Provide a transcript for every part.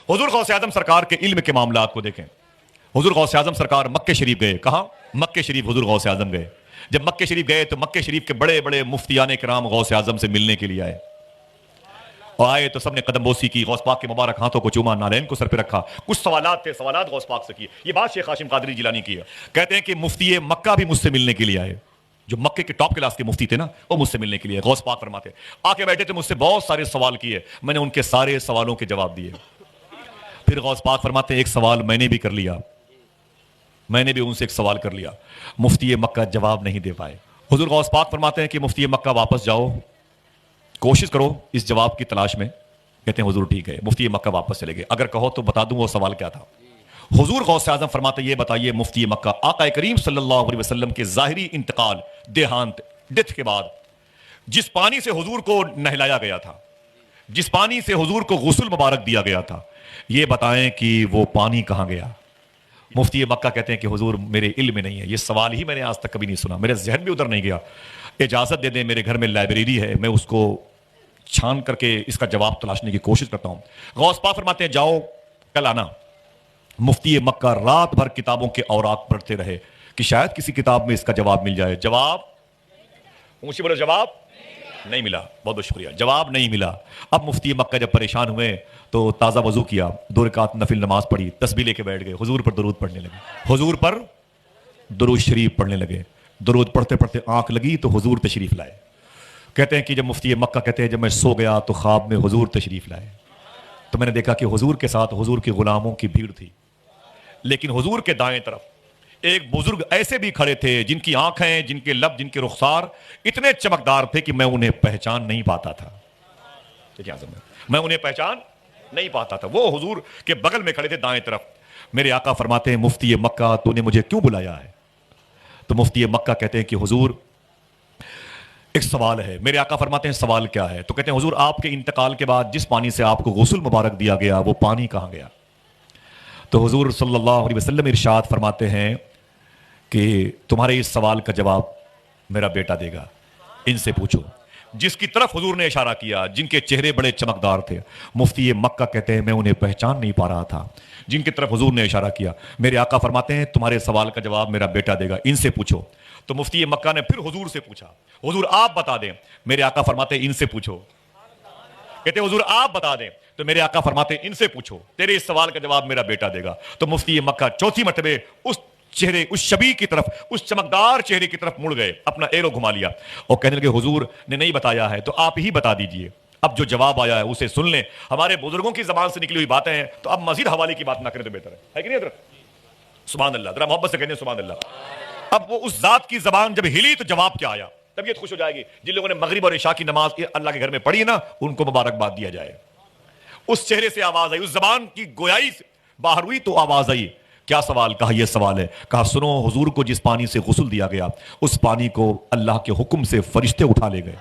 حضور غوث اعظم سرکار کے علم کے معاملات کو دیکھیں. حضور غوث اعظم سرکار مکہ شریف گئے. کہاں؟ مکہ شریف حضور غوث اعظم گئے. جب مکہ شریف گئے تو مکہ شریف کے بڑے بڑے مفتیان کرام غوث اعظم سے ملنے کے لیے آئے. اور آئے تو سب نے قدم بوسی کی, غوث پاک کے مبارک ہاتھوں کو چوما, نالین کو سر پہ رکھا. کچھ سوالات تھے, سوالات غوث پاک سے کیے. یہ بات شیخ ہاشم قادری جیلانی کی ہے. کہتے ہیں کہ مفتی مکہ بھی مجھ سے ملنے کے لیے آئے. جو مکے کے ٹاپ کلاس کے مفتی تھے نا, وہ مجھ سے ملنے کے لیے. غوث پاک فرماتے آ کے بیٹھے تھے, مجھ سے بہت سارے سوال کیے, میں نے ان کے سارے سوالوں کے جواب دیے. پھر غوث پاک فرماتے ہیں ایک سوال میں نے بھی کر لیا, میں نے بھی ان سے ایک سوال کر لیا. مفتی مکہ جواب نہیں دے پائے. حضور غوث پاک فرماتے ہیں کہ مفتی مکہ واپس جاؤ, کوشش کرو اس جواب کی تلاش میں. کہتے ہیں حضور ٹھیک ہے. مفتی مکہ واپس چلے گئے. اگر کہو تو بتا دوں وہ سوال کیا تھا. حضور غوث اعظم فرماتے یہ بتائیے مفتی مکہ آقا کریم صلی اللہ علیہ وسلم کے ظاہری انتقال, دیہانت, ڈیتھ کے بعد جس پانی سے حضور کو نہلایا گیا تھا, جس پانی سے حضور کو غسل مبارک دیا گیا تھا, یہ بتائیں کہ وہ پانی کہاں گیا. مفتی مکہ کہتے ہیں کہ حضور میرے علم میں نہیں ہے, یہ سوال ہی میں نے آج تک کبھی نہیں سنا, میرے ذہن بھی ادھر نہیں گیا. اجازت دے دیں, میرے گھر میں لائبریری ہے, میں اس کو چھان کر کے اس کا جواب تلاشنے کی کوشش کرتا ہوں. غوث پاک فرماتے ہیں جاؤ کل آنا. مفتی مکہ رات بھر کتابوں کے اوراق پڑھتے رہے کہ شاید کسی کتاب میں اس کا جواب مل جائے. جواب اونچی بولو, جواب نہیں ملا. بہت بہت شکریہ. جواب نہیں ملا. اب مفتی مکہ جب پریشان ہوئے تو تازہ وضو کیا, 2 رکعت نفل نماز پڑھی, تسبیح لے کے بیٹھ گئے, حضور پر درود پڑھنے لگے. حضور پر درود شریف پڑھنے لگے. درود پڑھتے پڑھتے آنکھ لگی تو حضور تشریف لائے. کہتے ہیں کہ جب مفتی مکہ کہتے ہیں جب میں سو گیا تو خواب میں حضور تشریف لائے, تو میں نے دیکھا کہ حضور کے ساتھ حضور کے غلاموں کی بھیڑ تھی, لیکن حضور کے دائیں طرف ایک بزرگ ایسے بھی کھڑے تھے جن کی آنکھیں, جن کے لب, جن کے رخسار اتنے چمکدار تھے کہ میں انہیں پہچان نہیں پاتا تھا. میں انہیں پہچان نہیں پاتا تھا. وہ حضور کے بغل میں کھڑے تھے دائیں طرف. میرے آقا فرماتے ہیں مفتی مکہ تو نے مجھے کیوں بلایا ہے؟ تو مفتی مکہ کہتے ہیں کہ حضور ایک سوال ہے. میرے آقا فرماتے ہیں سوال کیا ہے؟ تو کہتے ہیں حضور آپ کے انتقال کے بعد جس پانی سے آپ کو غسل مبارک دیا گیا وہ پانی کہاں گیا؟ تو حضور صلی اللہ علیہ وسلم ارشاد فرماتے ہیں کہ تمہارے اس سوال کا جواب میرا بیٹا دے گا, ان سے پوچھو. جس کی طرف حضور نے اشارہ کیا, جن کے چہرے بڑے چمکدار تھے, مفتی مکہ کہتے ہیں میں انہیں پہچان نہیں پا رہا تھا, جن کی طرف حضور نے اشارہ کیا. میرے آقا فرماتے ہیں تمہارے سوال کا جواب میرا بیٹا دے گا, ان سے پوچھو. تو مفتی مکہ نے پھر حضور سے پوچھا, حضور آپ بتا دیں. میرے آقا فرماتے ہیں ان سے پوچھو. کہتے ہیں حضور آپ بتا دیں. تو میرے آقا فرماتے ہیں ان سے پوچھو, تیرے اس سوال کا جواب میرا بیٹا دے گا. تو مفتی مکہ چوتھی مرتبہ اس چہرے, اس شبیہ کی طرف, اس چمکدار چہرے کی طرف مڑ گئے, اپنا ایرو گھما لیا اور کہنے لگے حضور نے نہیں بتایا ہے تو آپ ہی بتا دیجئے. اب جو جواب آیا ہے اسے سن لیں. ہمارے بزرگوں کی زبان سے نکلی ہوئی باتیں ہیں تو اب مزید حوالے کی بات نہ کریں تو بہتر ہے کہ نہیں حضرت؟ سبحان اللہ, ذرا محبت سے کہنے سبحان اللہ. اب وہ اس ذات کی زبان جب ہلی تو جواب کیا آیا؟ طبیعت خوش ہو جائے گی. جن لوگوں نے مغرب اور عشاء کی نماز اللہ کے گھر میں پڑھی نا, ان کو مبارکباد دیا جائے. اس چہرے سے آواز آئی, اس زبان کی گویائی سے باہر ہوئی تو آواز آئی. کیا سوال؟ کہا یہ سوال ہے. کہا سنو, حضور کو جس پانی سے غسل دیا گیا اس پانی کو اللہ کے حکم سے فرشتے اٹھا لے گئے.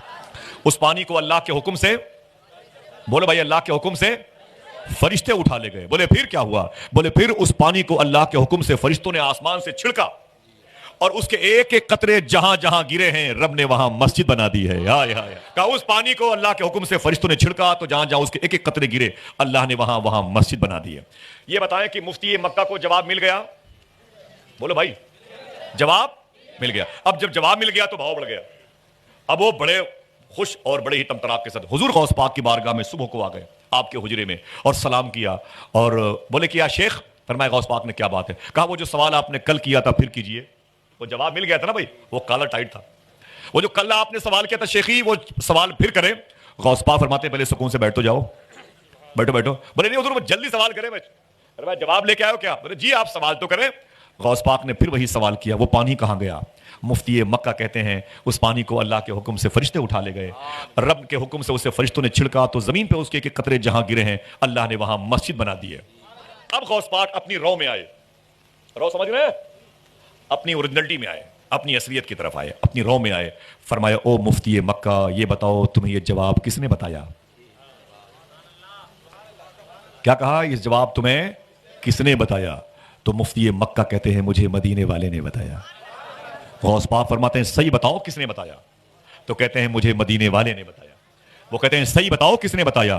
اس پانی کو اللہ کے حکم سے, بولو بھائی, اللہ کے حکم سے فرشتے اٹھا لے گئے. بولے پھر کیا ہوا؟ بولے پھر اس پانی کو اللہ کے حکم سے فرشتوں نے آسمان سے چھڑکا اور اس کے ایک ایک قطرے جہاں جہاں گرے ہیں رب نے وہاں مسجد بنا دی ہے. کہا اس پانی کو اللہ کے حکم سے فرشتوں نے چھڑکا تو جہاں جہاں اس کے ایک ایک قطرے گرے اللہ نے وہاں وہاں مسجد بنا دی ہے. یہ بتائیں کہ مفتی مکہ کو جواب مل گیا؟ بولو بھائی, جواب مل گیا. اب جب جواب مل گیا تو بھاؤ بڑھ گیا. اب وہ بڑے خوش اور بڑے ہی تمطراق کے ساتھ حضور غوث پاک کی بارگاہ میں صبح کو آ گئے, آپ کے حجرے میں, اور سلام کیا اور بولے کیا شیخ؟ فرمایا غوث پاک نے کیا بات ہے؟ کہا وہ جو سوال آپ نے کل کیا تھا پھر کیجئے. وہ جواب مل گیا تھا نا بھائی, وہ کالر ٹائٹ تھا. وہ جو کل آپ نے سوال کیا تھا شیخی, وہ سوال پھر کریں. غوث پاک فرماتے ہیں پہلے سکون سے بیٹھو, جاؤ بیٹھو بیٹھو. بولے نہیں حضور وہ جلدی سوال کریں. میں جواب لے کے آؤ کیا؟ بولے جی آپ سوال تو کریں. غوث پاک نے پھر وہی سوال کیا, وہ پانی کہاں گیا؟ مفتی مکہ کہتے ہیں اس پانی کو اللہ کے حکم سے فرشتے اٹھا لے گئے, رب کے حکم سے اسے فرشتوں نے چھڑکا تو زمین پہ اس کے ایک قطرے جہاں گرے ہیں اللہ نے وہاں مسجد بنا دی ہے. اب غوث پاک اپنی رو میں آئے, رو سمجھ رہے ہیں, اپنی اوریجنلٹی میں آئے, اپنی اصلیت کی طرف آئے, اپنی رو میں آئے. فرمایا او مفتی مکہ یہ بتاؤ تمہیں یہ جواب کس نے بتایا؟ کیا کہا؟ یہ جواب تمہیں کس نے بتایا؟ تو مفتی مکہ کہتے ہیں مجھے مدینے والے نے بتایا. غوث پاک فرماتے ہیں صحیح بتاؤ کس نے بتایا؟ تو کہتے ہیں مجھے مدینے والے نے بتایا. وہ کہتے ہیں صحیح بتاؤ کس نے بتایا؟